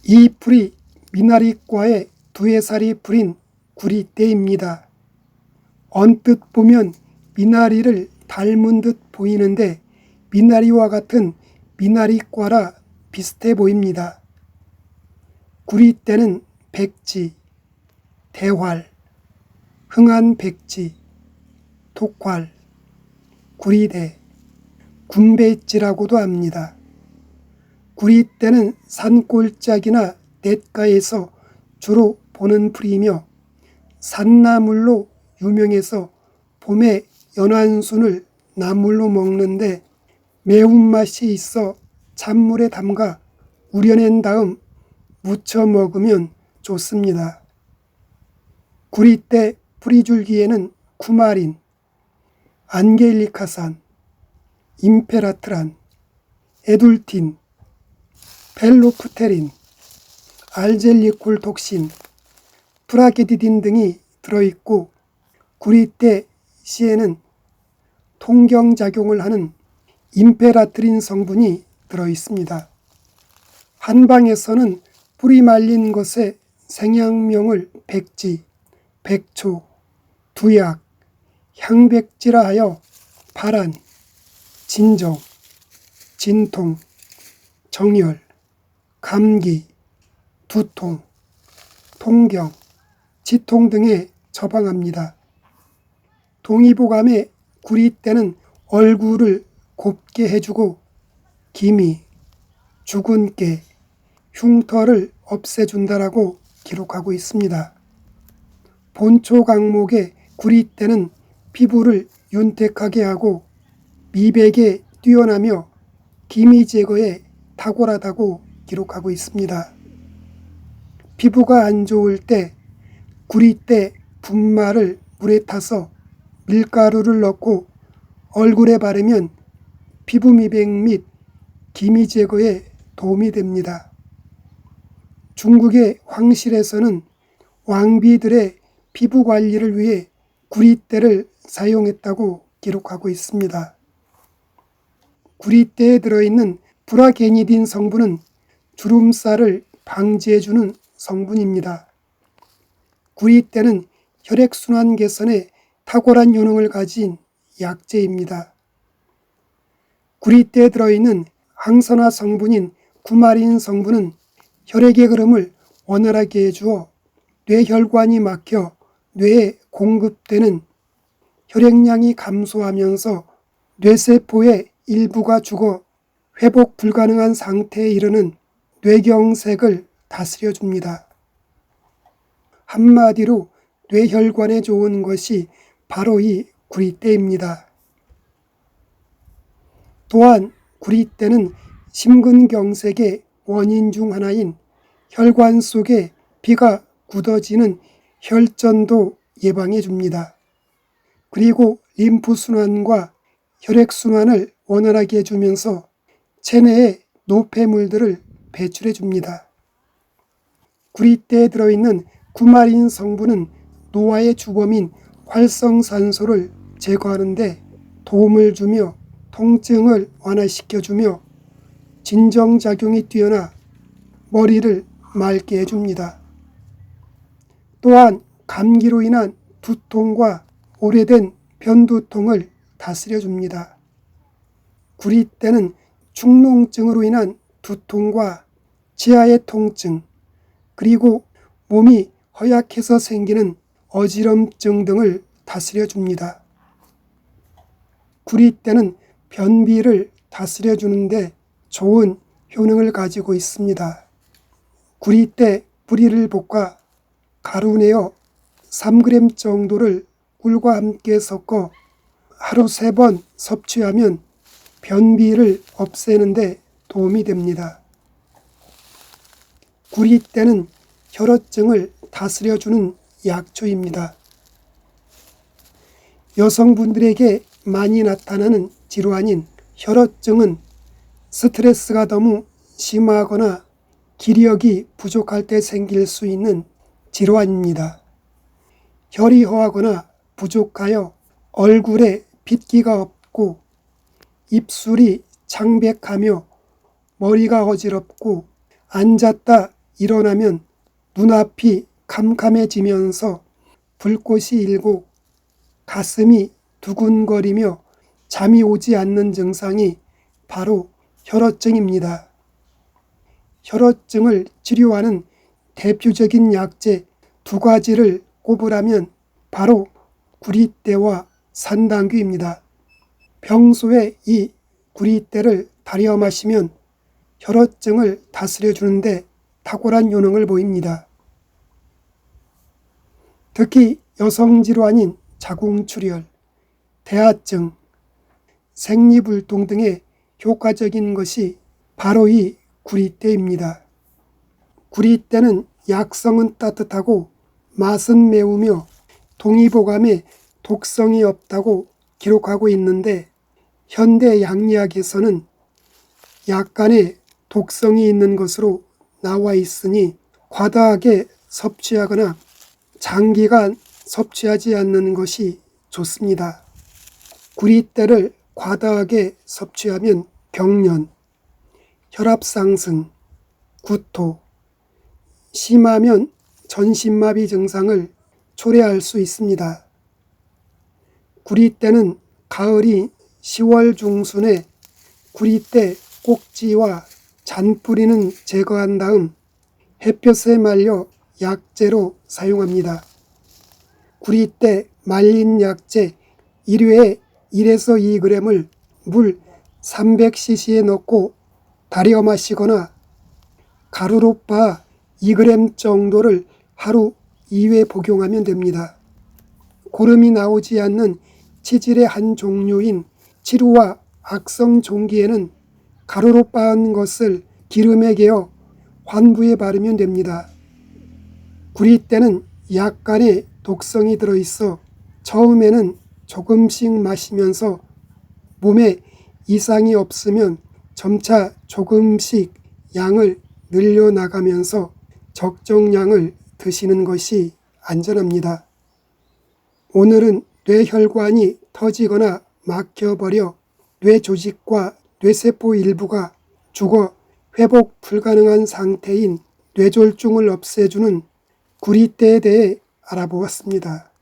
이 풀이 미나리과의 두해 살이 풀인 구리대입니다. 언뜻 보면 미나리를 닮은 듯 보이는데 미나리와 같은 미나리과라 비슷해 보입니다. 구리대는 백지, 대활, 흥한백지, 독활, 구리대, 군배지라고도 합니다. 구리대는 산골짜기나 냇가에서 주로 보는 풀이며 산나물로 유명해서 봄에 연안순을 나물로 먹는데 매운맛이 있어 찬물에 담가 우려낸 다음 무쳐 먹으면 좋습니다. 구리대 뿌리줄기에는 쿠마린, 안게일리카산, 임페라트란, 에둘틴, 펠로프테린, 알젤리콜톡신, 프라게디딘 등이 들어있고 구리대 씨에는 통경작용을 하는 임페라트린 성분이 들어있습니다. 한방에서는 뿌리 말린 것의 생약명을 백지, 백초, 두약, 향백지라 하여 발한, 진정, 진통, 정열, 감기, 두통, 통경, 치통 등에 처방합니다. 동의보감에 구리대는 얼굴을 곱게 해주고 기미, 주근깨, 흉터를 없애준다라고 기록하고 있습니다. 본초 강목의 구리대는 피부를 윤택하게 하고 미백에 뛰어나며 기미 제거에 탁월하다고 기록하고 있습니다. 피부가 안 좋을 때 구리대 분말을 물에 타서 밀가루를 넣고 얼굴에 바르면 피부 미백 및 기미 제거에 도움이 됩니다. 중국의 황실에서는 왕비들의 피부 관리를 위해 구리대를 사용했다고 기록하고 있습니다. 구리대에 들어있는 프라게니딘 성분은 주름살을 방지해주는 성분입니다. 구리대는 혈액순환 개선에 탁월한 효능을 가진 약재입니다. 구리대에 들어있는 항산화 성분인 구마린 성분은 혈액의 흐름을 원활하게 해주어 뇌혈관이 막혀 뇌에 공급되는 혈액량이 감소하면서 뇌세포의 일부가 죽어 회복 불가능한 상태에 이르는 뇌경색을 다스려줍니다. 한마디로 뇌혈관에 좋은 것이 바로 이 구리대입니다. 또한 구리대는 심근경색의 원인 중 하나인 혈관 속에 피가 굳어지는 혈전도 예방해 줍니다. 그리고 림프순환과 혈액순환을 원활하게 해주면서 체내의 노폐물들을 배출해 줍니다. 구리대에 들어있는 구마린 성분은 노화의 주범인 활성산소를 제거하는 데 도움을 주며 통증을 완화시켜주며 진정작용이 뛰어나 머리를 맑게 해줍니다. 또한 감기로 인한 두통과 오래된 변두통을 다스려줍니다. 구리대는 축농증으로 인한 두통과 치아의 통증, 그리고 몸이 허약해서 생기는 어지럼증 등을 다스려줍니다. 구리대는 변비를 다스려주는데 좋은 효능을 가지고 있습니다. 구리대 뿌리를 볶아 가루 내어 3g 정도를 꿀과 함께 섞어 하루 3번 섭취하면 변비를 없애는 데 도움이 됩니다. 구리대는 혈어증을 다스려주는 약초입니다. 여성분들에게 많이 나타나는 질환인 혈어증은 스트레스가 너무 심하거나 기력이 부족할 때 생길 수 있는 질환입니다. 혈이 허하거나 부족하여 얼굴에 핏기가 없고 입술이 창백하며 머리가 어지럽고 앉았다 일어나면 눈앞이 캄캄해지면서 불꽃이 일고 가슴이 두근거리며 잠이 오지 않는 증상이 바로 혈어증입니다. 혈어증을 치료하는 대표적인 약재 2가지를 꼽으라면 바로 구리대와 산당귀입니다. 평소에 이 구리대를 달여 마시면 혈어증을 다스려주는데 탁월한 효능을 보입니다. 특히 여성질환인 자궁출혈, 대하증, 생리불통 등에 효과적인 것이 바로 이 구리대입니다. 구리대는 약성은 따뜻하고 맛은 매우며 동의보감에 독성이 없다고 기록하고 있는데 현대 양리학에서는 약간의 독성이 있는 것으로 나와 있으니 과다하게 섭취하거나 장기간 섭취하지 않는 것이 좋습니다. 구리대를 과다하게 섭취하면 경련, 혈압 상승, 구토, 심하면 전신마비 증상을 초래할 수 있습니다. 구리대는 가을이 10월 중순에 구리대 꼭지와 잔뿌리는 제거한 다음 햇볕에 말려 약재로 사용합니다. 구리대 말린 약재 1회에 1에서 2g을 물 300cc에 넣고 달여 마시거나 가루로 빻아 2g 정도를 하루 2회 복용하면 됩니다. 고름이 나오지 않는 치질의 한 종류인 치루와 악성 종기에는 가루로 빻은 것을 기름에 개어 환부에 바르면 됩니다. 구리대는 약간의 독성이 들어있어 처음에는 조금씩 마시면서 몸에 이상이 없으면 점차 조금씩 양을 늘려나가면서 적정량을 드시는 것이 안전합니다. 오늘은 뇌혈관이 터지거나 막혀버려 뇌조직과 뇌세포 일부가 죽어 회복 불가능한 상태인 뇌졸중을 없애주는 구리대에 대해 알아보았습니다.